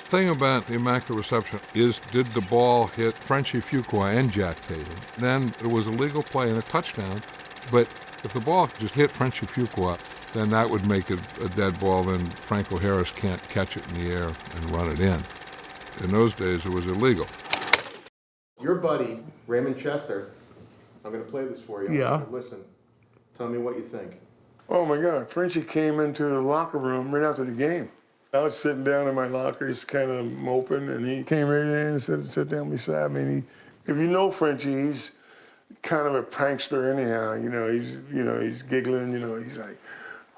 thing about the Immaculate Reception is, did the ball hit Frenchie Fuqua and Jack Tatum? Then it was a legal play and a touchdown, but if the ball just hit Frenchie Fuqua, then that would make it a dead ball. Then Franco Harris can't catch it in the air and run it in. In those days, it was illegal. Your buddy, Raymond Chester, I'm going to play this for you. Yeah. Listen. Tell me what you think. Oh, my God. Frenchie came into the locker room right after the game. I was sitting down in my locker, he's kind of moping, and he came right in and sat down beside me. And if you know Frenchie, he's kind of a prankster anyhow. He's giggling, he's like,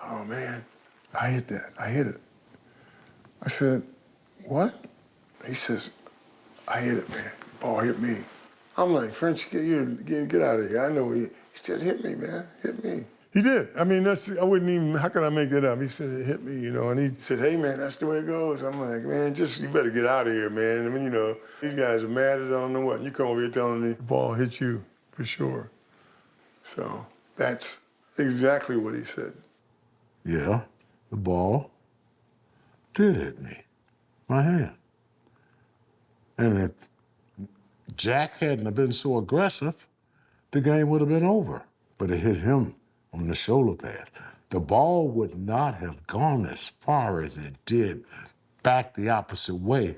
oh, man, I hit that. I hit it. I said, what? He says, I hit it, man. The ball hit me. I'm like, Frenchie, get out of here. I know he said, hit me, man, hit me. He did. I mean, I wouldn't even, how can I make it up? He said, it hit me, and he said, hey, man, that's the way it goes. I'm like, man, you better get out of here, man. I mean, these guys are mad as I don't know what. You come over here telling me the ball hit you, for sure. So that's exactly what he said. Yeah, the ball did hit me, my hand. And if Jack hadn't have been so aggressive, the game would have been over. But it hit him on the shoulder pad. The ball would not have gone as far as it did back the opposite way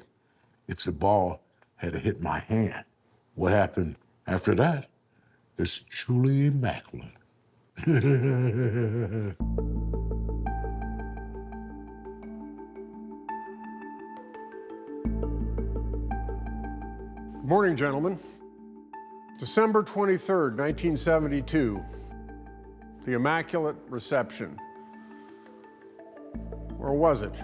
if the ball had hit my hand. What happened after that is truly immaculate. Good morning, gentlemen. December 23rd, 1972. The Immaculate Reception. Or was it?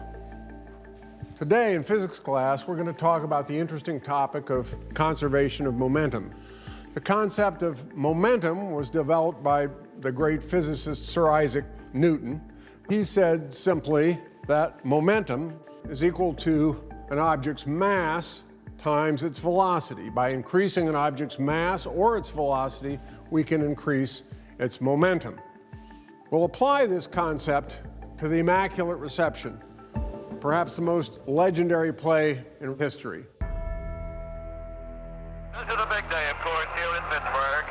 Today in physics class, we're going to talk about the interesting topic of conservation of momentum. The concept of momentum was developed by the great physicist Sir Isaac Newton. He said simply that momentum is equal to an object's mass times its velocity. By increasing an object's mass or its velocity, we can increase its momentum. We'll apply this concept to the Immaculate Reception, perhaps the most legendary play in history. This is a big day, of course, here in Pittsburgh.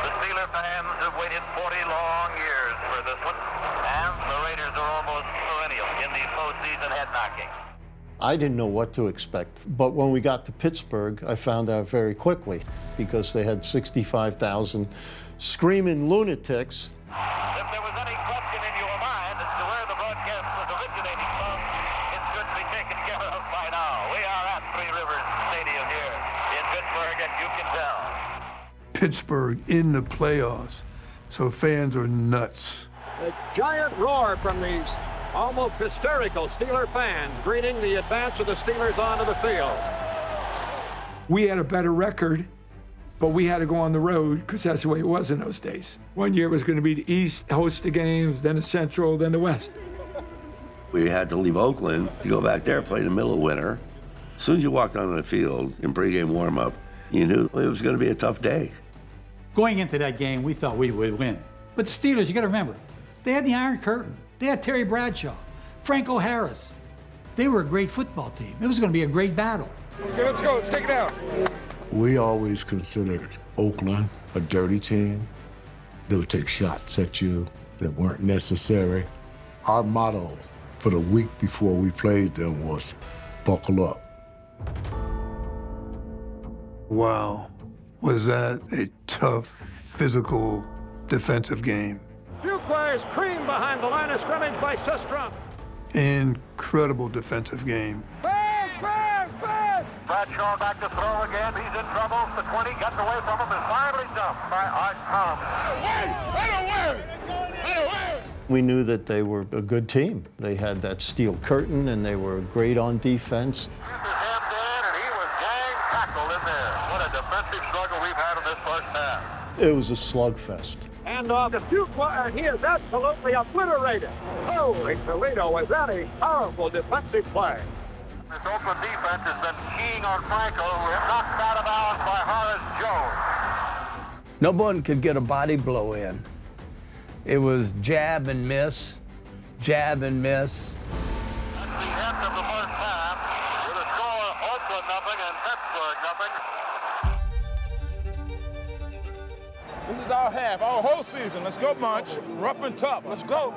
The Steeler fans have waited 40 long years for this one, and the Raiders are almost perennial in the postseason head-knocking. I didn't know what to expect, but when we got to Pittsburgh, I found out very quickly because they had 65,000 screaming lunatics. If there was any question in your mind as to where the broadcast was originating from, it should be taken care of by now. We are at Three Rivers Stadium here in Pittsburgh, and you can tell. Pittsburgh in the playoffs, so fans are nuts. A giant roar from these almost hysterical Steeler fans greeting the advance of the Steelers onto the field. We had a better record, but we had to go on the road because that's the way it was in those days. One year it was going to be the East, host the games, then the Central, then the West. We had to leave Oakland to go back there, play in the middle of winter. As soon as you walked onto the field in pregame warm-up, you knew it was going to be a tough day. Going into that game, we thought we would win. But the Steelers, you got to remember, they had the Iron Curtain. They had Terry Bradshaw, Franco Harris. They were a great football team. It was going to be a great battle. Okay, let's go. Let's take it out. We always considered Oakland a dirty team. They would take shots at you that weren't necessary. Our motto for the week before we played them was, buckle up. Wow, was that a tough, physical, defensive game. Fuqua is creamed behind the line of scrimmage by Systrom. Incredible defensive game. Pass! Bradshaw back to throw again. He's in trouble. The 20 gets away from him and finally dumped by Art Thomas. We knew that they were a good team. They had that steel curtain, and they were great on defense. His hand in, and he was gang tackled in there. What a defensive struggle we've had in this first half. It was a slugfest. And off to Fuqua, and he is absolutely obliterated. Holy Toledo, was that a powerful defensive play. This Oakland defense has been keying on Franco, who is knocked out of bounds by Horace Jones. No one could get a body blow in. It was jab and miss, jab and miss. That's the end of the first half with a score nothing, and Pittsburgh nothing. This is our half, our whole season. Let's go, Munch. Rough and tough. Let's go.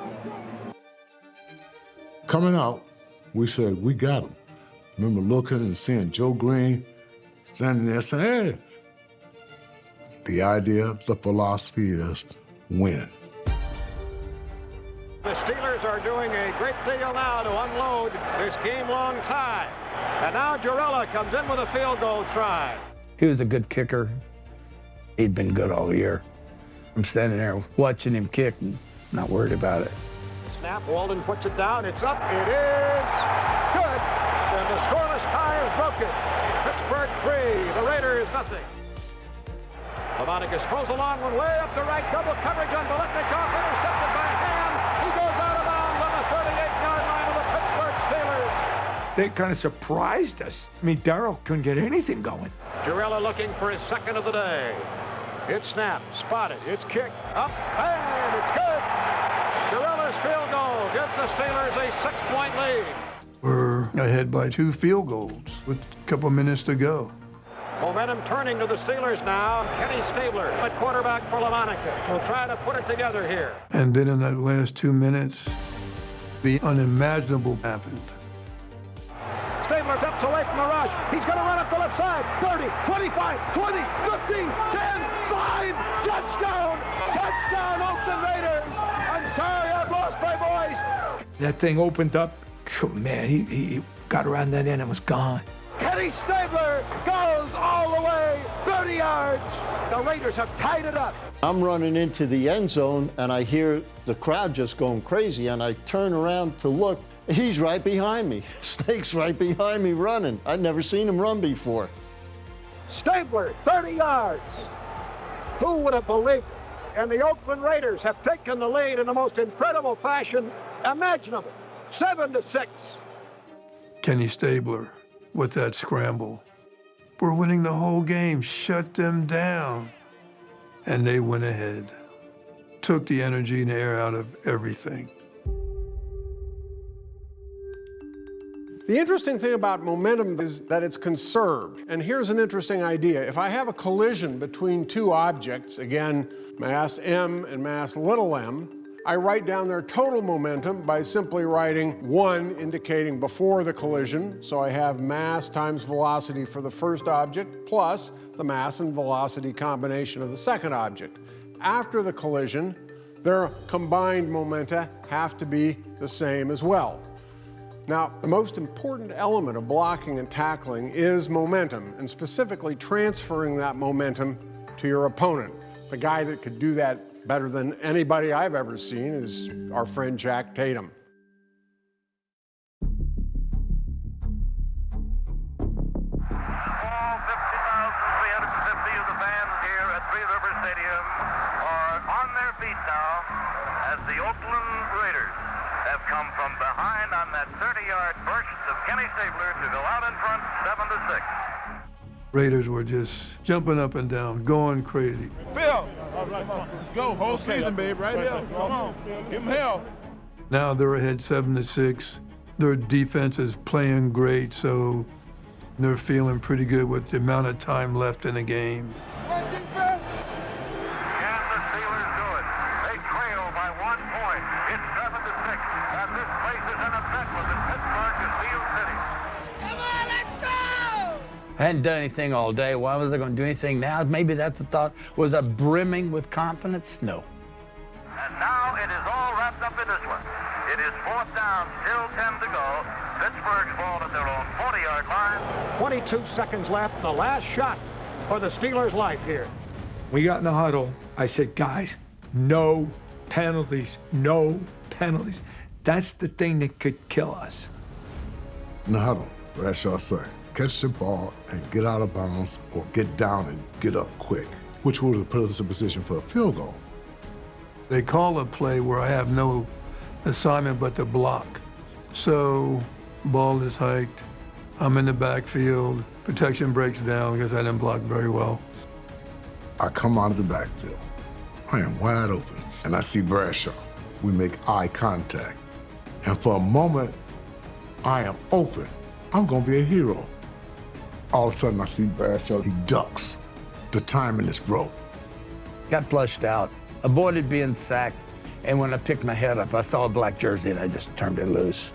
Coming out, we said, we got him. Remember looking and seeing Joe Green standing there saying, hey. The idea, the philosophy is win. The Steelers are doing a great deal now to unload this game-long tie. And now Jarrella comes in with a field goal try. He was a good kicker. He'd been good all year. I'm standing there watching him kick and not worried about it. Snap, Walden puts it down. It's up. It is good. And the scoreless tie is broken. Pittsburgh 3, the Raiders nothing. Lemonicus throws a long one way up the right. Double coverage on Biletnikoff. Intercepted by Hand. He goes out of bounds on the 38-yard line of the Pittsburgh Steelers. They kind of surprised us. I mean, Darrell couldn't get anything going. Jarrella looking for his second of the day. It's snapped, spotted, it's kicked, up, and it's good. Jarrella's field goal gives the Steelers a 6-point lead. We're ahead by 2 field goals with a couple minutes to go. Momentum turning to the Steelers now. Kenny Stabler at quarterback for LaMonica. Will try to put it together here. And then in that last 2 minutes, the unimaginable happened. Stabler steps away from the rush. He's going to run up the left side. 30, 25, 20, 15, 10, 5. Touchdown! Touchdown, Oakland Raiders! I'm sorry I've lost my voice. That thing opened up. Oh, man, he got around that end and was gone. Kenny Stabler goes all the way, 30 yards. The Raiders have tied it up. I'm running into the end zone, and I hear the crowd just going crazy, and I turn around to look. He's right behind me. Snake's right behind me running. I'd never seen him run before. Stabler, 30 yards. Who would have believed it? And the Oakland Raiders have taken the lead in the most incredible fashion imaginable. 7-6. Kenny Stabler with that scramble. We're winning the whole game. Shut them down. And they went ahead. Took the energy and the air out of everything. The interesting thing about momentum is that it's conserved. And here's an interesting idea. If I have a collision between 2 objects, again, mass M and mass little m, I write down their total momentum by simply writing 1 indicating before the collision. So I have mass times velocity for the first object plus the mass and velocity combination of the second object. After the collision, their combined momenta have to be the same as well. Now, the most important element of blocking and tackling is momentum, and specifically transferring that momentum to your opponent. The guy that could do that better than anybody I've ever seen is our friend Jack Tatum. All 50,350 of the fans here at Three Rivers Stadium are on their feet now as the Oakland Raiders have come from behind on that 30-yard burst of Kenny Stabler to go out in front 7-6. Raiders were just jumping up and down, going crazy. Phil, let's go. Whole season, babe, right here. Come on. Give him hell. Now they're ahead 7-6. Their defense is playing great, so they're feeling pretty good with the amount of time left in the game. And the Steelers do it. They trail by 1 point. It's 7-6. And this place is in effect with the Pittsburgh to Steel City. Come on, let's go! I hadn't done anything all day. Why was I going to do anything now? Maybe that's the thought. Was I brimming with confidence? No. And now it is all wrapped up in this one. It is 4th down, still 10 to go. Pittsburgh's ball at their own 40-yard line. 22 seconds left, the last shot for the Steelers' life here. We got in the huddle. I said, guys, no penalties, no penalties. That's the thing that could kill us. In the huddle, Bradshaw said, catch the ball and get out of bounds or get down and get up quick, which would have put us in position for a field goal. They call a play where I have no assignment but to block. So, ball is hiked. I'm in the backfield. Protection breaks down because I didn't block very well. I come out of the backfield. I am wide open, and I see Bradshaw. We make eye contact. And for a moment, I am open. I'm gonna be a hero. All of a sudden, I see Bradshaw. He ducks. The timing is broke. Got flushed out, avoided being sacked, and when I picked my head up, I saw a black jersey and I just turned it loose.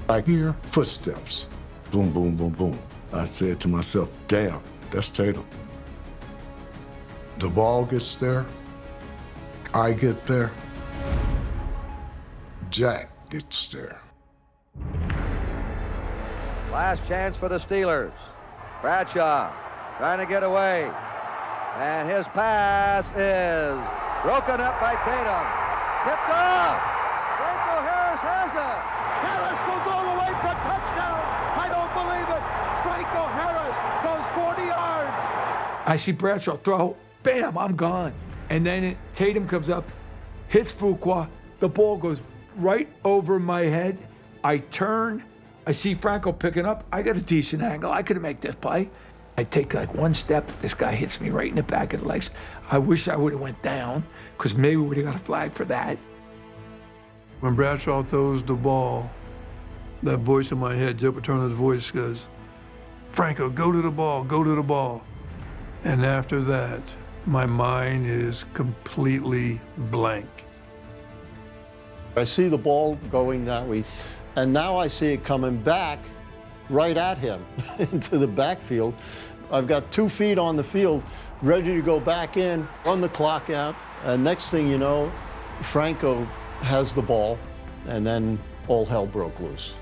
I hear footsteps. Boom, boom, boom, boom. I said to myself, damn, that's Tatum. The ball gets there. I get there. Jack gets there. Last chance for the Steelers. Bradshaw trying to get away. And his pass is broken up by Tatum. Tipped off. Franco Harris has it. Harris goes all the way for a touchdown. I don't believe it. Franco Harris goes 40 yards. I see Bradshaw throw, bam, I'm gone. And then Tatum comes up, hits Fuqua, the ball goes right over my head. I turn, I see Franco picking up. I got a decent angle. I could make this play. I take like one step, this guy hits me right in the back of the legs. I wish I would have went down, because maybe we would have got a flag for that. When Bradshaw throws the ball, that voice in my head, Joe Paterno's voice goes, Franco, go to the ball, go to the ball. And after that, my mind is completely blank. I see the ball going that way, and now I see it coming back right at him into the backfield. I've got 2 feet on the field, ready to go back in, run the clock out, and next thing you know, Franco has the ball, and then all hell broke loose.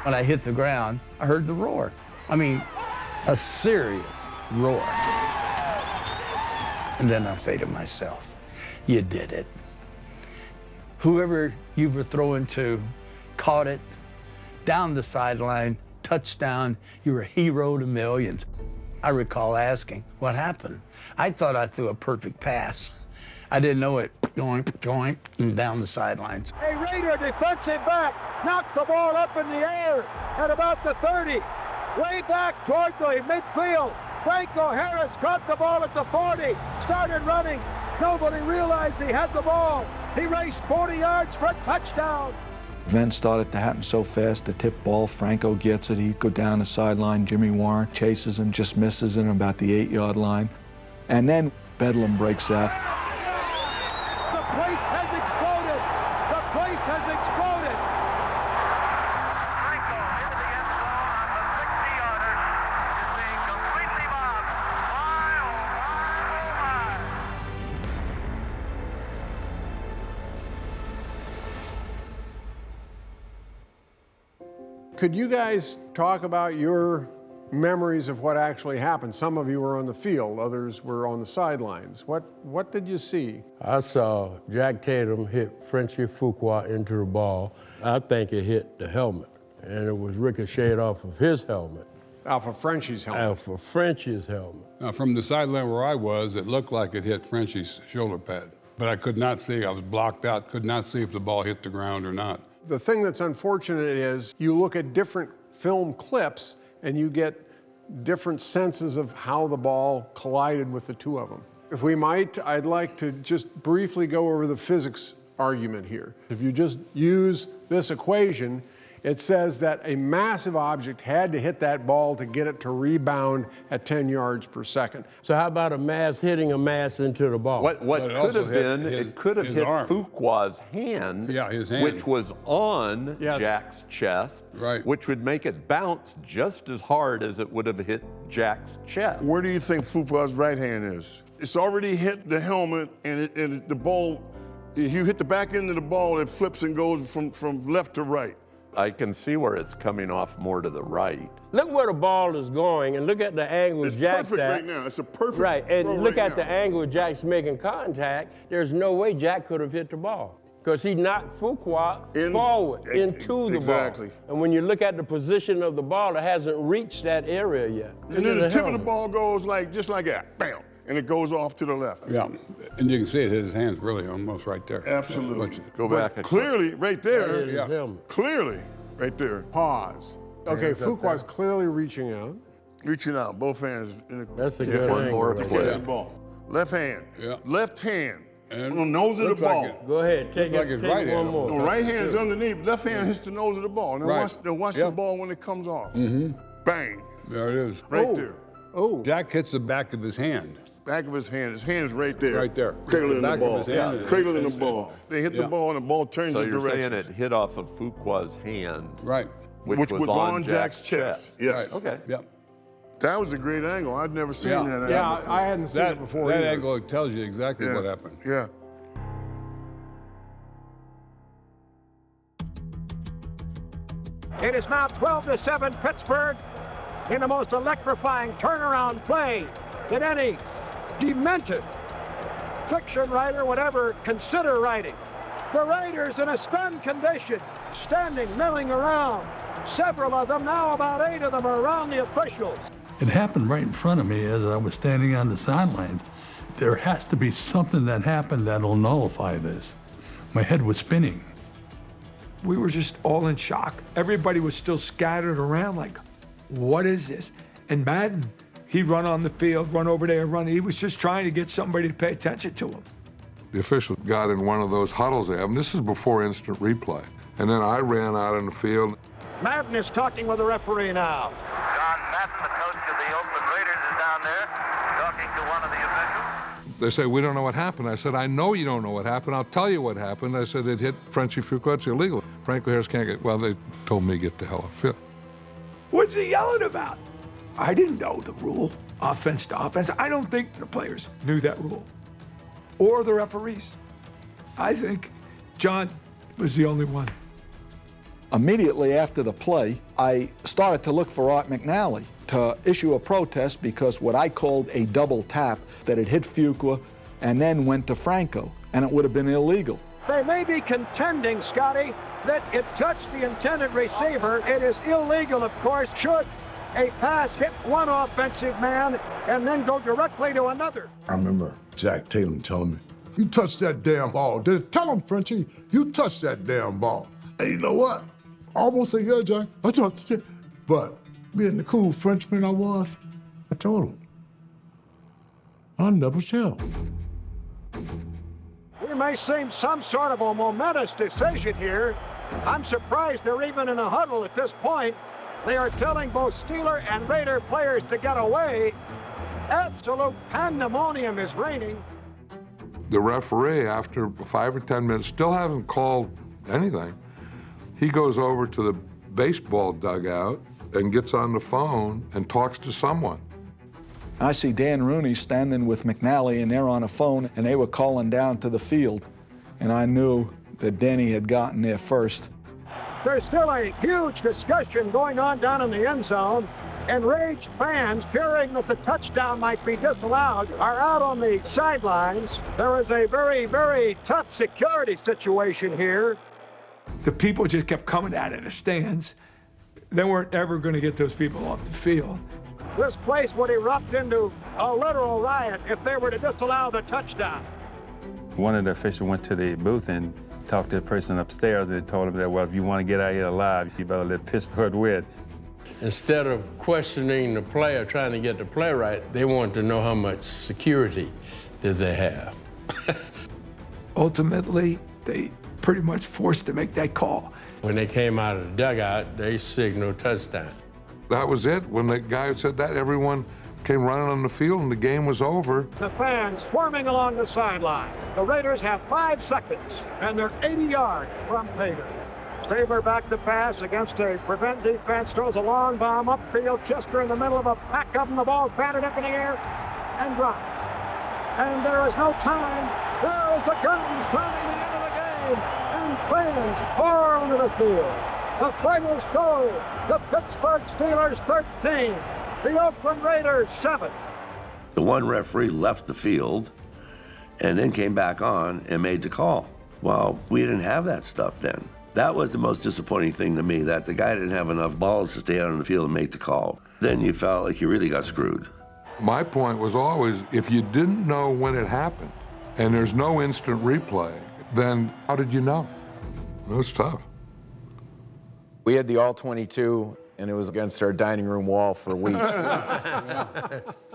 When I hit the ground, I heard the roar. I mean, a serious roar. And then I say to myself, you did it. Whoever you were throwing to caught it, down the sideline, touchdown, you're a hero to millions. I recall asking, what happened? I thought I threw a perfect pass. I didn't know it, doink, doink, and down the sidelines. A Raider defensive back knocked the ball up in the air at about the 30, way back toward the midfield. Franco Harris caught the ball at the 40, started running. Nobody realized he had the ball. He raced 40 yards for a touchdown. Events started to happen so fast, the tip ball, Franco gets it, he'd go down the sideline, Jimmy Warren chases him, just misses him about the 8-yard line. And then Bedlam breaks out. The place has exploded. The place has exploded. Franco into the end zone on the 60-yarder is being completely mobbed. My, oh my, oh my. Could you guys talk about your memories of what actually happened? Some of you were on the field, others were on the sidelines. What did you see? I saw Jack Tatum hit Frenchie Fuqua into the ball. I think it hit the helmet, and it was ricocheted off of his helmet. Off of Frenchie's helmet? Off of Frenchie's helmet. Now, from the sideline where I was, it looked like it hit Frenchie's shoulder pad, but I could not see. I was blocked out, could not see if the ball hit the ground or not. The thing that's unfortunate is you look at different film clips and you get different senses of how the ball collided with the two of them. If we might, I'd like to just briefly go over the physics argument here. If you just use this equation, it says that a massive object had to hit that ball to get it to rebound at 10 yards per second. So how about a mass hitting a mass into the ball? What could have been, it could have hit Fuqua's hand, his hand, which was on Jack's chest, which would make it bounce just as hard as it would have hit Jack's chest. Where do you think Fuqua's right hand is? It's already hit the helmet, and the ball, if you hit the back end of the ball, it flips and goes from left to right. I can see where it's coming off more to the right. Look where the ball is going, and look at the angle It's Jack's perfect at. right now. It's a perfect Right, and throw look right at the now. angle Jack's making contact. There's no way Jack could have hit the ball, because he knocked Fuqua forward into the exactly. ball. And when you look at the position of the ball, it hasn't reached that area yet. And then the tip of the ball goes just like that, bam, and it goes off to the left. Yeah, and you can see it hit his hands really almost right there. Absolutely. Go But back. clearly, right there, Yeah. clearly, right there. Pause. Okay, Fuqua's clearly reaching out. Reaching out, both hands. That's a Yeah, good one angle more right to catch there. the ball. left hand. Yeah. Left hand. And on the nose of the looks like ball. it- Go ahead, take looks like it, his take right it one hand. more. No, right hand is underneath. Left hand hits the nose of the ball. Now Right. watch the Yep. ball when it comes off. Mm-hmm. Bang. There it is. Right there. Oh. Jack hits the back of his hand. Back of his hand. His hand is right there. Right there. Cradling The the back ball. of his hand is- Cradling the is- ball. They hit yeah. the ball and the ball turns So the you're saying direction. it hit off of Fuqua's hand, Right. Which was on Jack's chest. Yes. Right. Okay. Yep. That was a great angle. I'd never seen Yeah. that. Yeah, angle. I hadn't seen it before That either. angle tells you exactly Yeah. what happened. Yeah. It is now 12-7 Pittsburgh in the most electrifying turnaround play that any demented fiction writer would ever consider writing. The Raiders in a stunned condition, standing, milling around. Several of them, now about 8 of them, are around the officials. It happened right in front of me as I was standing on the sidelines. There has to be something that happened that'll nullify this. My head was spinning. We were just all in shock. Everybody was still scattered around like, what is this? And Madden, he'd run on the field, run over there, run. He was just trying to get somebody to pay attention to him. The official got in one of those huddles they have, and this is before instant replay. And then I ran out in the field. Madden is talking with the referee now. John Madden, the coach of the Oakland Raiders, is down there talking to one of the officials. They say, we don't know what happened. I said, I know you don't know what happened. I'll tell you what happened. I said, it hit Frenchie Fuqua. It's illegal. Franco Harris can't get, well, they told me to get the hell off field. What's he yelling about? I didn't know the rule, offense to offense. I don't think the players knew that rule, or the referees. I think John was the only one. Immediately after the play, I started to look for Art McNally to issue a protest because what I called a double tap, that it hit Fuqua and then went to Franco, and it would have been illegal. They may be contending, Scotty, that it touched the intended receiver. It is illegal, of course, should a pass hit one offensive man and then go directly to another. I remember Jack Tatum telling me, you touched that damn ball. Tell him, Frenchie, you touched that damn ball. And you know what? I almost said, yeah, Jack, I touched it. But being the cool Frenchman I was, I told him, I'll never tell. It may seem some sort of a momentous decision here. I'm surprised they're even in a huddle at this point. They are telling both Steeler and Raider players to get away. Absolute pandemonium is reigning. The referee, after 5 or 10 minutes, still hasn't called anything. He goes over to the baseball dugout and gets on the phone and talks to someone. I see Dan Rooney standing with McNally, and they're on a phone, and they were calling down to the field. And I knew that Denny had gotten there first. There's still a huge discussion going on down in the end zone. Enraged fans, fearing that the touchdown might be disallowed, are out on the sidelines. There is a very, very tough security situation here. The people just kept coming out of the stands. They weren't ever going to get those people off the field. This place would erupt into a literal riot if they were to disallow the touchdown. One of the officials went to the booth and talked to the person upstairs and told him that, well, if you want to get out here alive, you better let Pittsburgh win. Instead of questioning the player, trying to get the play right, they wanted to know how much security did they have. Ultimately, they pretty much forced to make that call. When they came out of the dugout, they signaled touchdown. That was it. When the guy said that, everyone came running on the field and the game was over. The fans swarming along the sideline. The Raiders have 5 seconds, and they're 80 yards from Tatum. Stabler back to pass against a prevent defense, throws a long bomb upfield. Chester in the middle of a pack of them. The ball's batted up in the air and dropped. And there is no time. There is the gun signing the end of the game. And fans pour onto the field. The final score, the Pittsburgh Steelers 13, the Oakland Raiders 7. The one referee left the field and then came back on and made the call. Well, we didn't have that stuff then. That was the most disappointing thing to me, that the guy didn't have enough balls to stay out on the field and make the call. Then you felt like you really got screwed. My point was always, if you didn't know when it happened and there's no instant replay, then how did you know? It was tough. We had the All-22, and it was against our dining room wall for weeks.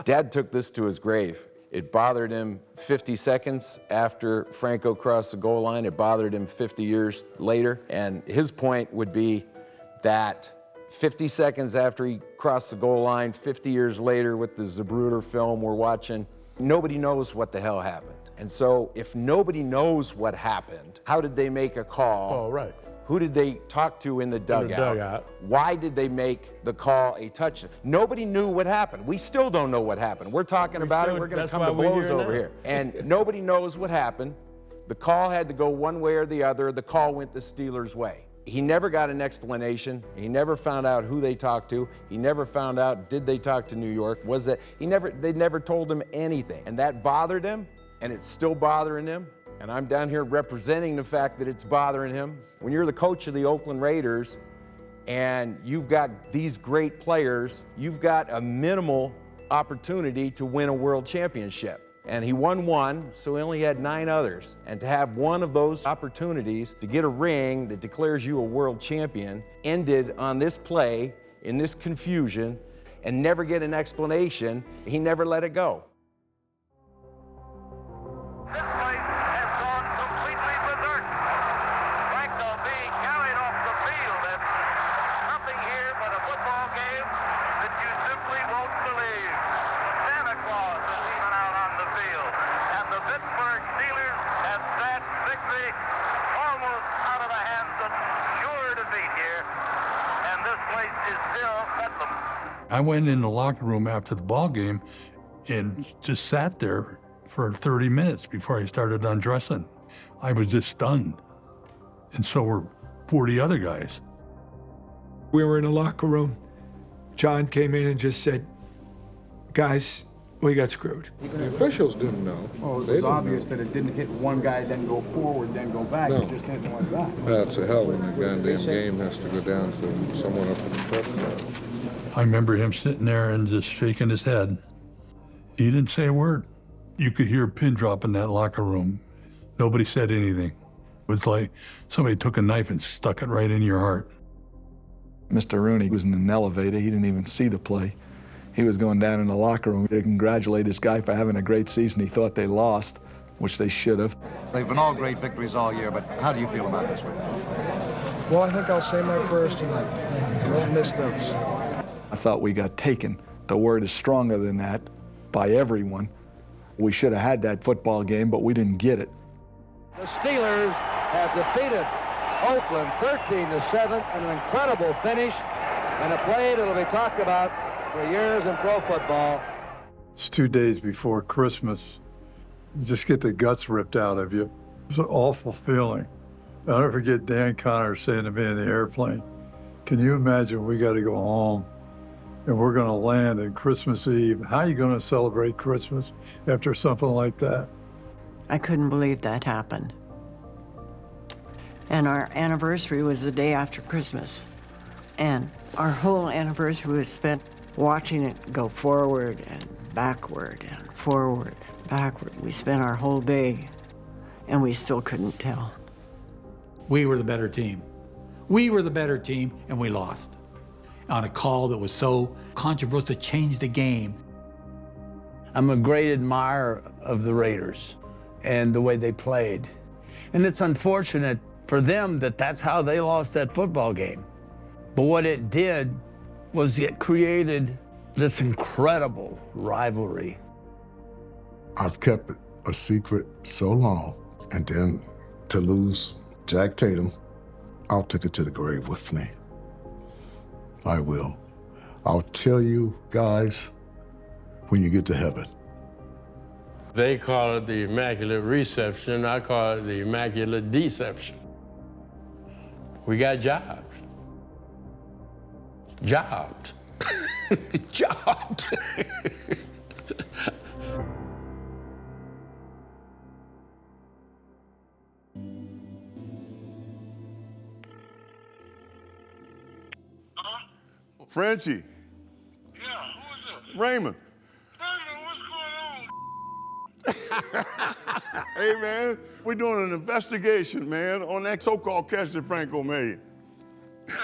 Dad took this to his grave. It bothered him 50 seconds after Franco crossed the goal line. It bothered him 50 years later. And his point would be that 50 seconds after he crossed the goal line, 50 years later with the Zapruder film we're watching, nobody knows what the hell happened. And so if nobody knows what happened, how did they make a call? Oh, right. Who did they talk to in the dugout? Why did they make the call a touchdown? Nobody knew what happened. We still don't know what happened. We're talking about it. We're going to come to blows over here. And nobody knows what happened. The call had to go one way or the other. The call went the Steelers' way. He never got an explanation. He never found out who they talked to. He never found out, did they talk to New York? They never told him anything. And that bothered him, and it's still bothering him. And I'm down here representing the fact that it's bothering him. When you're the coach of the Oakland Raiders and you've got these great players, you've got a minimal opportunity to win a world championship. And he won one, so he only had 9 others. And to have one of those opportunities to get a ring that declares you a world champion ended on this play, in this confusion, and never get an explanation, he never let it go. I went in the locker room after the ball game and just sat there for 30 minutes before I started undressing. I was just stunned. And so were 40 other guys. We were in the locker room. John came in and just said, guys, we got screwed. The officials didn't know. Well, it was obvious that it didn't hit one guy, then go forward, then go back. No. It just hit one guy. That's a hell when the goddamn game has to go down to someone up in the press. I remember him sitting there and just shaking his head. He didn't say a word. You could hear a pin drop in that locker room. Nobody said anything. It was like somebody took a knife and stuck it right in your heart. Mr. Rooney was in an elevator. He didn't even see the play. He was going down in the locker room to congratulate this guy for having a great season. He thought they lost, which they should have. They've been all great victories all year, but how do you feel about this one? Well, I think I'll say my prayers tonight. I won't miss those. I thought we got taken. The word is stronger than that by everyone. We should have had that football game, but we didn't get it. The Steelers have defeated Oakland 13-7, an incredible finish, and a play that'll be talked about for years in pro football. It's 2 days before Christmas. You just get the guts ripped out of you. It's an awful feeling. I'll never forget Dan Connor saying to me in the airplane, can you imagine we got to go home and we're going to land on Christmas Eve? How are you going to celebrate Christmas after something like that? I couldn't believe that happened. And our anniversary was the day after Christmas. And our whole anniversary was spent watching it go forward and backward and forward and backward. We spent our whole day, and we still couldn't tell. We were the better team. We were the better team, and we lost on a call that was so controversial to change the game. I'm a great admirer of the Raiders and the way they played. And it's unfortunate for them that that's how they lost that football game. But what it did was it created this incredible rivalry. I've kept it a secret so long, and then to lose Jack Tatum, I'll take it to the grave with me. I will. I'll tell you guys when you get to heaven. They call it the Immaculate Reception. I call it the Immaculate Deception. We got jobs. Jobbed. Jobbed. Frenchie. Yeah, who is it? Raymond. Raymond, what's going on? Hey, man, we're doing an investigation, man, on that so-called catch that Franco made. Hey.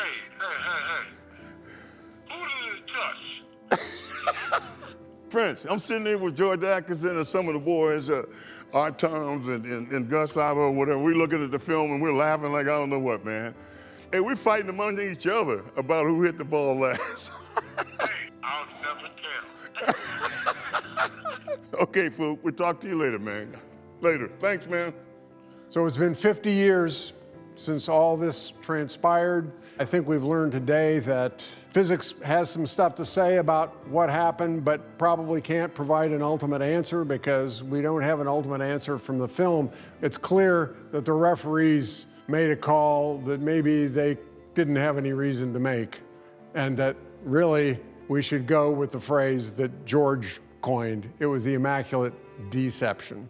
Who did it touch? French. I'm sitting there with George Atkinson and some of the boys, Art Toms and Gus Otto or whatever. We're looking at the film and we're laughing like I don't know what, man. And we're fighting among each other about who hit the ball last. Hey, I'll never tell. Okay, Fook, we'll talk to you later, man. Later. Thanks, man. So it's been 50 years since all this transpired. I think we've learned today that physics has some stuff to say about what happened, but probably can't provide an ultimate answer because we don't have an ultimate answer from the film. It's clear that the referees made a call that maybe they didn't have any reason to make, and that really we should go with the phrase that George coined. It was the Immaculate Deception.